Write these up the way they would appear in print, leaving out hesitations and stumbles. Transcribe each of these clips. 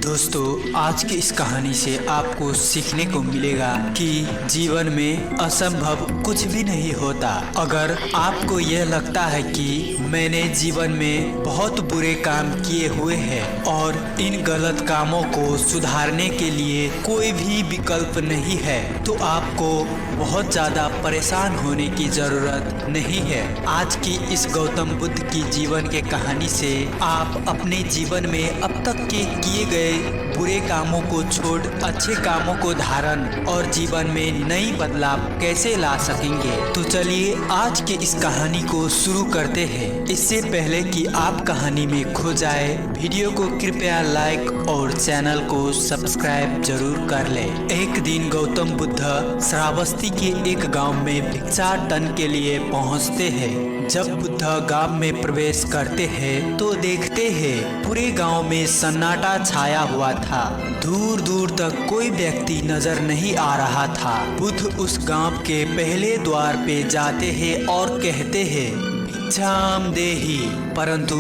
दोस्तों, आज की इस कहानी से आपको सीखने को मिलेगा कि जीवन में असंभव कुछ भी नहीं होता। अगर आपको यह लगता है कि मैंने जीवन में बहुत बुरे काम किए हुए हैं और इन गलत कामों को सुधारने के लिए कोई भी विकल्प नहीं है, तो आपको बहुत ज़्यादा परेशान होने की ज़रूरत नहीं है। आज की इस गौतम बुद्ध की जीवन के कहानी से आप अपने जीवन में अब तक के किए गए बुरे कामों को छोड़ अच्छे कामों को धारण और जीवन में नई बदलाव कैसे ला सकेंगे। तो चलिए आज के इस कहानी को शुरू करते हैं। इससे पहले कि आप कहानी में खो जाए, वीडियो को कृपया लाइक और चैनल को सब्सक्राइब जरूर कर ले। एक दिन गौतम बुद्ध श्रावस्ती के एक गांव में भिक्षाटन के लिए पहुंचते हैं। जब बुद्ध गांव में प्रवेश करते हैं तो देखते हैं पूरे गांव में सन्नाटा छाया हुआ था। दूर दूर तक कोई व्यक्ति नजर नहीं आ रहा था। बुद्ध उस गांव के पहले द्वार पे जाते हैं और कहते हैं, भिक्षाम देहि, परंतु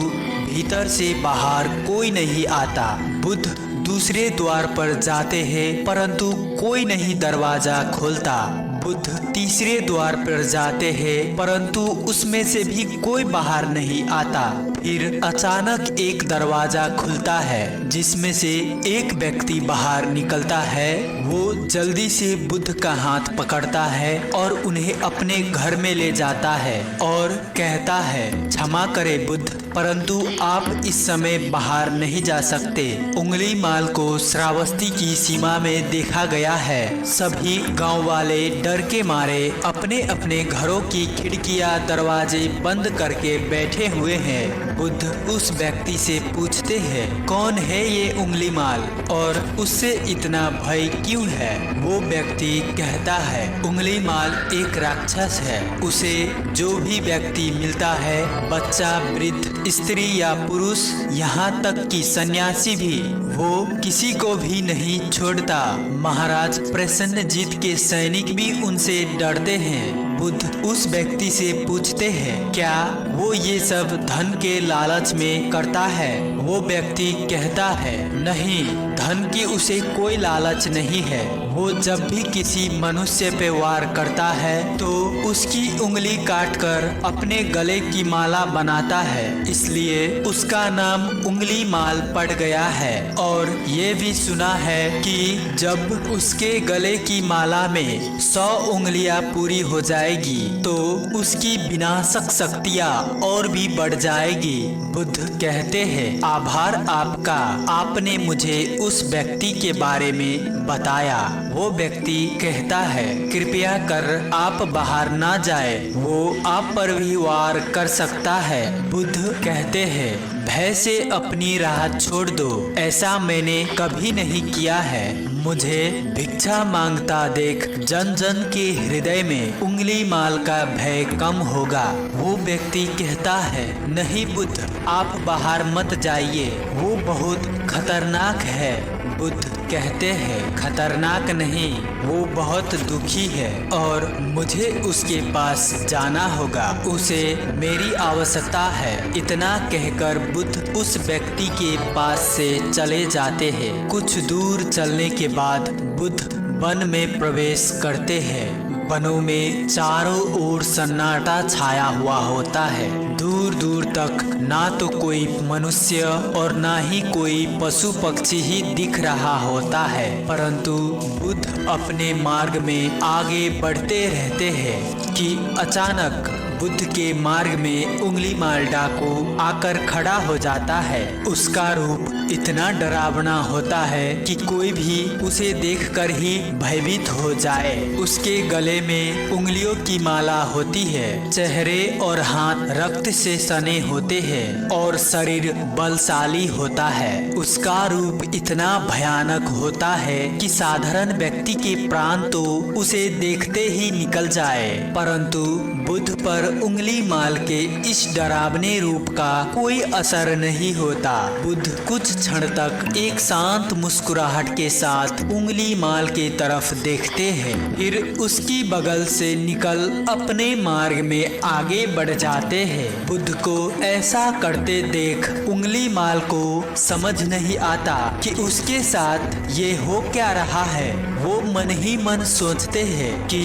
भीतर से बाहर कोई नहीं आता। बुद्ध दूसरे द्वार पर जाते हैं परंतु कोई नहीं दरवाजा खोलता। बुद्ध तीसरे द्वार पर जाते हैं परंतु उसमें से भी कोई बाहर नहीं आता। फिर अचानक एक दरवाजा खुलता है जिसमें से एक व्यक्ति बाहर निकलता है। वो जल्दी से बुद्ध का हाथ पकड़ता है और उन्हें अपने घर में ले जाता है और कहता है, क्षमा करें बुद्ध, परंतु आप इस समय बाहर नहीं जा सकते। उंगली माल को श्रावस्ती की सीमा में देखा गया है। सभी गांव वाले डर के मारे अपने अपने घरों की खिड़कियां दरवाजे बंद करके बैठे हुए हैं। बुद्ध उस व्यक्ति से पूछते हैं, कौन है ये उंगली माल और उससे इतना भय क्यों है? वो व्यक्ति कहता है, उंगली माल एक राक्षस है। उसे जो भी व्यक्ति मिलता है, बच्चा, वृद्ध, स्त्री या पुरुष, यहाँ तक कि सन्यासी भी, वो किसी को भी नहीं छोड़ता। महाराज प्रसन्नजीत के सैनिक भी उनसे डरते हैं। बुद्ध उस व्यक्ति से पूछते हैं, क्या वो ये सब धन के लालच में करता है? वो व्यक्ति कहता है, नहीं, धन की उसे कोई लालच नहीं है। वो जब भी किसी मनुष्य पे वार करता है तो उसकी उंगली काटकर अपने गले की माला बनाता है, इसलिए उसका नाम उंगली माल पड़ गया है। और ये भी सुना है कि जब उसके गले की माला में 100 उंगलियां पूरी हो जाएगी तो उसकी विनाशक शक्तियां और भी बढ़ जाएगी। बुद्ध कहते हैं, आभार आपका, आपने मुझे उस व्यक्ति के बारे में बताया। वो व्यक्ति कहता है, कृपया कर आप बाहर ना जाए, वो आप पर भी वार कर सकता है। बुद्ध कहते हैं, भय से अपनी राह छोड़ दो, ऐसा मैंने कभी नहीं किया है। मुझे भिक्षा मांगता देख जन जन के हृदय में उंगली माल का भय कम होगा। वो व्यक्ति कहता है, नहीं बुद्ध, आप बाहर मत जाइए, वो बहुत खतरनाक है। बुद्ध कहते हैं, खतरनाक नहीं, वो बहुत दुखी है और मुझे उसके पास जाना होगा, उसे मेरी आवश्यकता है। इतना कहकर बुद्ध उस व्यक्ति के पास से चले जाते हैं। कुछ दूर चलने के बाद बुद्ध वन में प्रवेश करते हैं। वनों में चारों ओर सन्नाटा छाया हुआ होता है। दूर दूर तक ना तो कोई मनुष्य और ना ही कोई पशु पक्षी ही दिख रहा होता है, परंतु बुद्ध अपने मार्ग में आगे बढ़ते रहते हैं कि अचानक बुद्ध के मार्ग में उंगली माल डाकू आकर खड़ा हो जाता है। उसका रूप इतना डरावना होता है कि कोई भी उसे देखकर ही भयभीत हो जाए। उसके गले में उंगलियों की माला होती है, चेहरे और हाथ रक्त से सने होते हैं और शरीर बलशाली होता है। उसका रूप इतना भयानक होता है कि साधारण व्यक्ति के प्राण तो उसे देखते ही निकल जाए, परंतु बुद्ध पर उंगली माल के इस डरावने रूप का कोई असर नहीं होता। बुद्ध कुछ क्षण तक एक शांत मुस्कुराहट के साथ उंगली माल के तरफ देखते हैं, फिर उसकी बगल से निकल अपने मार्ग में आगे बढ़ जाते हैं। बुद्ध बुद्ध को ऐसा करते देख उंगली माल को समझ नहीं आता कि उसके साथ ये हो क्या रहा है। वो मन ही मन सोचते हैं कि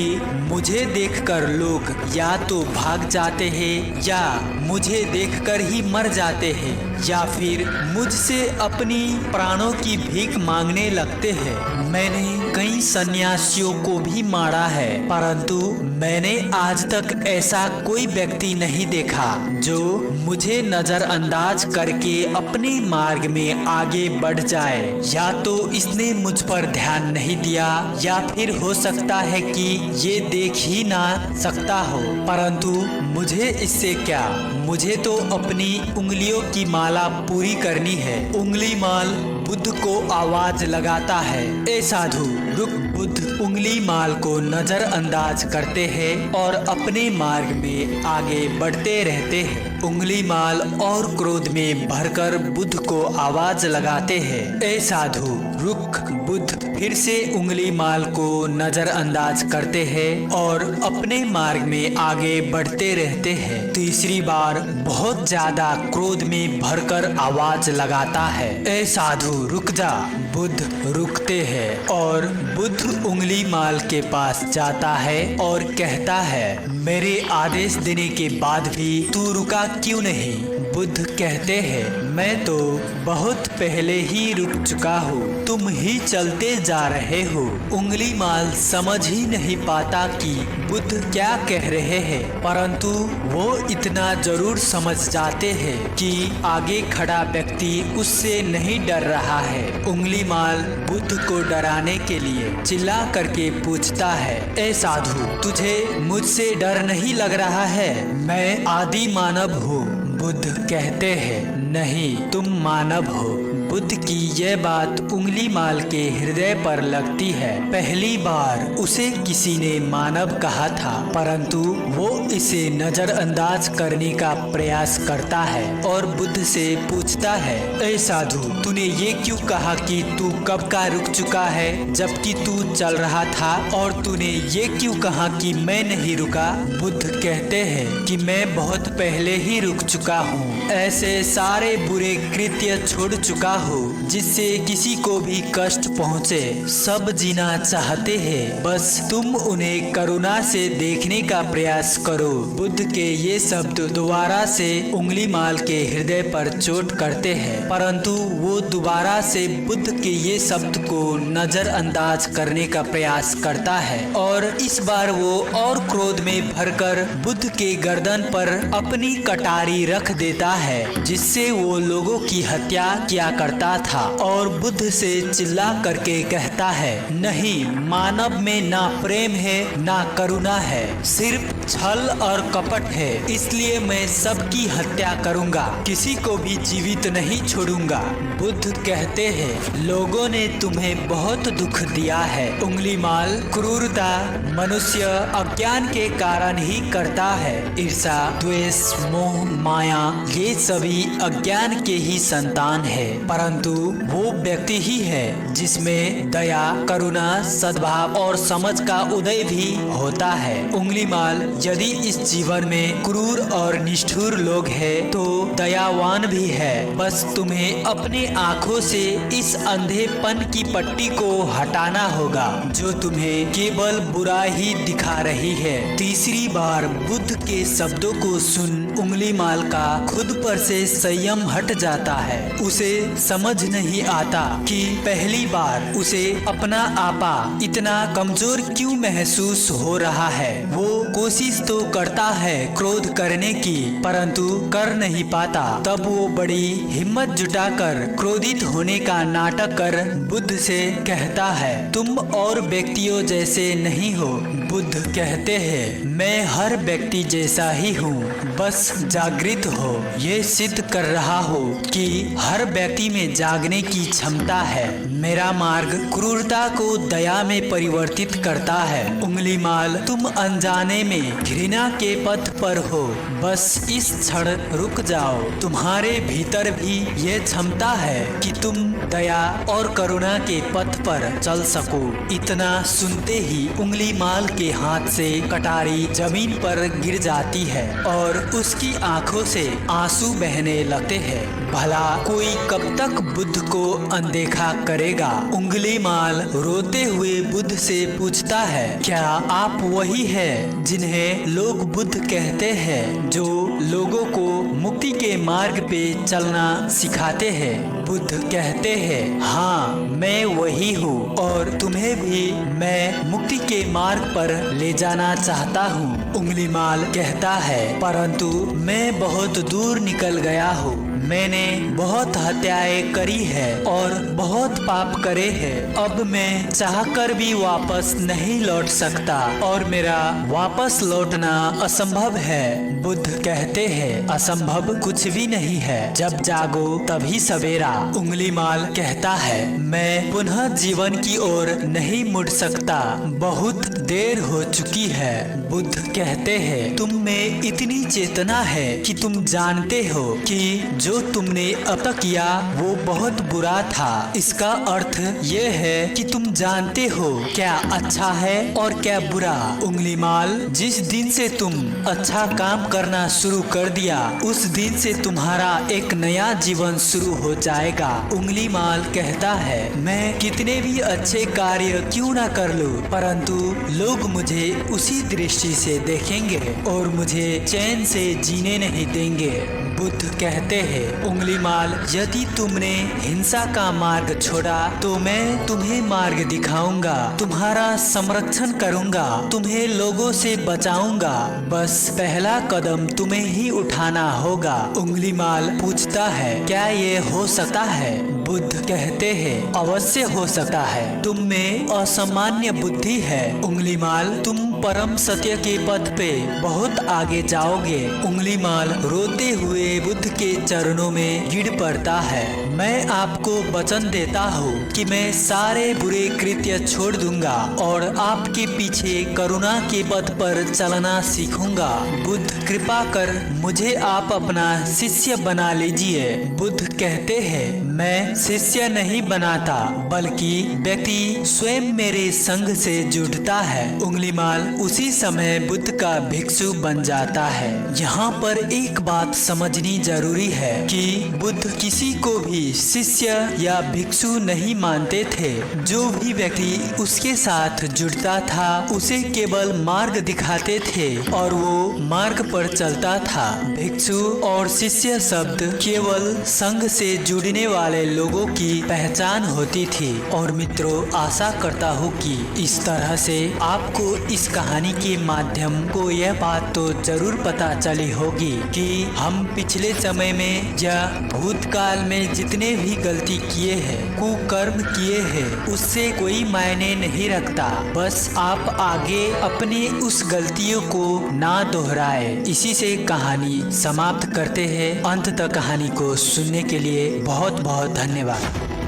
मुझे देखकर लोग या तो भाग जाते हैं या मुझे देखकर ही मर जाते हैं या फिर मुझसे अपनी प्राणों की भीख मांगने लगते हैं। मैंने कई सन्यासियों को भी मारा है, परंतु मैंने आज तक ऐसा कोई व्यक्ति नहीं देखा जो मुझे नजरअंदाज करके अपने मार्ग में आगे बढ़ जाए। या तो इसने मुझ पर ध्यान नहीं दिया या फिर हो सकता है कि ये देख ही ना सकता हो, परंतु मुझे इससे क्या, मुझे तो अपनी उंगलियों की माला पूरी करनी है। उंगली माल बुद्ध को आवाज लगाता है, ए साधु रुक। बुद्ध उंगली माल को नजरअंदाज करते हैं और अपने मार्ग में आगे बढ़ते रहते हैं। उंगली माल और क्रोध में भरकर बुद्ध को आवाज लगाते हैं, ए साधु रुक। बुद्ध फिर से उंगली माल को नजरअंदाज करते हैं और अपने मार्ग में आगे बढ़ते रहते हैं। तीसरी बार बहुत ज्यादा क्रोध में भरकर आवाज लगाता है, ए साधु रुक जा। बुद्ध रुकते हैं और बुद्ध उंगली माल के पास जाता है और कहता है, मेरे आदेश देने के बाद भी तू रुका क्यों नहीं? बुद्ध कहते हैं, मैं तो बहुत पहले ही रुक चुका हूँ, तुम ही चलते जा रहे हो। उंगली माल समझ ही नहीं पाता कि बुद्ध क्या कह रहे हैं, परंतु वो इतना जरूर समझ जाते हैं कि आगे खड़ा व्यक्ति उससे नहीं डर रहा है। उंगली माल बुद्ध को डराने के लिए चिल्ला करके पूछता है, ए साधु तुझे मुझसे डर नहीं लग रहा है? मैं आदि मानव हूँ। बुद्ध कहते हैं, नहीं तुम मानव हो। बुद्ध की यह बात उंगली माल के हृदय पर लगती है। पहली बार उसे किसी ने मानव कहा था, परंतु वो इसे नजरअंदाज करने का प्रयास करता है और बुद्ध से पूछता है, ए साधु तूने ये क्यों कहा कि तू कब का रुक चुका है जबकि तू चल रहा था, और तूने ये क्यों कहा कि मैं नहीं रुका? बुद्ध कहते हैं कि मैं बहुत पहले ही रुक चुका हूँ। ऐसे सारे बुरे कृत्य छोड़ चुका हो जिससे किसी को भी कष्ट पहुँचे। सब जीना चाहते हैं, बस तुम उन्हें करुणा से देखने का प्रयास करो। बुद्ध के ये शब्द दोबारा से उंगली माल के हृदय पर चोट करते हैं, परंतु वो दोबारा से बुद्ध के ये शब्द को नजरअंदाज करने का प्रयास करता है और इस बार वो और क्रोध में भरकर बुद्ध के गर्दन पर अपनी कटारी रख देता है, जिससे वो लोगों की हत्या किया करता था। और बुद्ध से चिल्ला करके कहता है, नहीं, मानव में ना प्रेम है ना करुणा है, सिर्फ छल और कपट है। इसलिए मैं सबकी हत्या करूंगा, किसी को भी जीवित नहीं छोड़ूंगा। बुद्ध कहते हैं, लोगों ने तुम्हें बहुत दुख दिया है। उंगली माल क्रूरता मनुष्य अज्ञान के कारण ही करता है। ईर्षा, द्वेष, मोह, माया ये सभी अज्ञान के ही संतान है, परंतु वो व्यक्ति ही है जिसमें दया, करुणा, सद्भाव और समझ का उदय भी होता है। उंगली माल, यदि इस जीवन में क्रूर और निष्ठुर लोग हैं तो दयावान भी है। बस तुम्हें अपने आँखों से इस अंधेपन की पट्टी को हटाना होगा जो तुम्हें केवल बुरा ही दिखा रही है। तीसरी बार बुद्ध के शब्दों को सुन उंगली माल का खुद पर से संयम हट जाता है। उसे समझ नहीं आता कि पहली बार उसे अपना आपा इतना कमजोर क्यों महसूस हो रहा है। वो कोशिश तो करता है क्रोध करने की, परंतु कर नहीं पाता। तब वो बड़ी हिम्मत जुटाकर क्रोधित होने का नाटक कर बुद्ध से कहता है, तुम और व्यक्तियों जैसे नहीं हो। बुद्ध कहते हैं, मैं हर व्यक्ति जैसा ही हूँ, बस जागृत हो। ये सिद्ध कर रहा हो कि हर व्यक्ति में जागने की क्षमता है। मेरा मार्ग क्रूरता को दया में परिवर्तित करता है। उंगली माल, तुम अनजाने में घृणा के पथ पर हो, बस इस क्षण रुक जाओ। तुम्हारे भीतर भी ये क्षमता है कि तुम दया और करुणा के पथ पर चल सको। इतना सुनते ही उंगली माल के हाथ से कटारी जमीन पर गिर जाती है और उस उसकी आंखों से आंसू बहने लगते हैं। भला कोई कब तक बुद्ध को अनदेखा करेगा। उंगलीमाल रोते हुए बुद्ध से पूछता है, क्या आप वही है जिन्हें लोग बुद्ध कहते हैं, जो लोगों को मुक्ति के मार्ग पे चलना सिखाते हैं। बुद्ध कहते हैं, हाँ मैं वही हूँ और तुम्हें भी मैं मुक्ति के मार्ग पर ले जाना चाहता हूँ। उंगलीमाल कहता है, परंतु मैं बहुत दूर निकल गया हूँ। मैंने बहुत हत्याएं करी है और बहुत पाप करे हैं। अब मैं चाहकर भी वापस नहीं लौट सकता और मेरा वापस लौटना असंभव है। बुद्ध कहते हैं, असंभव कुछ भी नहीं है, जब जागो तभी सवेरा। उंगलीमाल कहता है, मैं पुनः जीवन की ओर नहीं मुड़ सकता, बहुत देर हो चुकी है। बुद्ध कहते हैं, तुम में इतनी चेतना है कि तुम जानते हो कि जो तुमने अब तक किया वो बहुत बुरा था। इसका अर्थ ये है कि तुम जानते हो क्या अच्छा है और क्या बुरा। उंगलीमाल, जिस दिन से तुम अच्छा काम करना शुरू कर दिया, उस दिन से तुम्हारा एक नया जीवन शुरू हो जाएगा। उंगलीमाल कहता है, मैं कितने भी अच्छे कार्य क्यों ना कर लूं, परंतु लोग मुझे उसी दृष्टि से देखेंगे और मुझे चैन से जीने नहीं देंगे। बुद्ध कहते हैं, उंगलीमाल, यदि तुमने हिंसा का मार्ग छोड़ा तो मैं तुम्हें मार्ग दिखाऊंगा, तुम्हारा संरक्षण करूंगा, तुम्हें लोगों से बचाऊंगा। बस पहला कदम तुम्हें ही उठाना होगा। उंगलीमाल पूछता है, क्या ये हो सकता है? बुद्ध कहते हैं, अवश्य हो सकता है। तुम में असामान्य बुद्धि है उंगलीमाल, तुम परम सत्य के पथ पे बहुत आगे जाओगे। उंगलीमाल रोते हुए बुद्ध के चरणों में गिर पड़ता है। मैं आपको वचन देता हूँ कि मैं सारे बुरे कृत्य छोड़ दूंगा और आपके पीछे करुणा के पथ पर चलना सीखूंगा। बुद्ध कृपा कर मुझे आप अपना शिष्य बना लीजिए। बुद्ध कहते हैं, मैं शिष्य नहीं बनाता, बल्कि व्यक्ति स्वयं मेरे संग से जुड़ता है। उंगलीमाल उसी समय बुद्ध का भिक्षु बन जाता है। यहाँ पर एक बात समझनी जरूरी है कि बुद्ध किसी को भी शिष्य या भिक्षु नहीं मानते थे। जो भी व्यक्ति उसके साथ जुड़ता था उसे केवल मार्ग दिखाते थे और वो मार्ग पर चलता था। भिक्षु और शिष्य शब्द केवल संघ से जुड़ने वाले लोगों की पहचान होती थी। और मित्रों, आशा करता हूँ कि इस तरह से आपको इस कहानी के माध्यम को यह बात तो जरूर पता चली होगी कि हम पिछले समय में या भूतकाल में जितने भी गलती किए हैं, कुकर्म किए हैं, उससे कोई मायने नहीं रखता। बस आप आगे अपनी उस गलतियों को ना दोहराए। इसी से कहानी समाप्त करते हैं। अंत तक कहानी को सुनने के लिए बहुत बहुत धन्यवाद।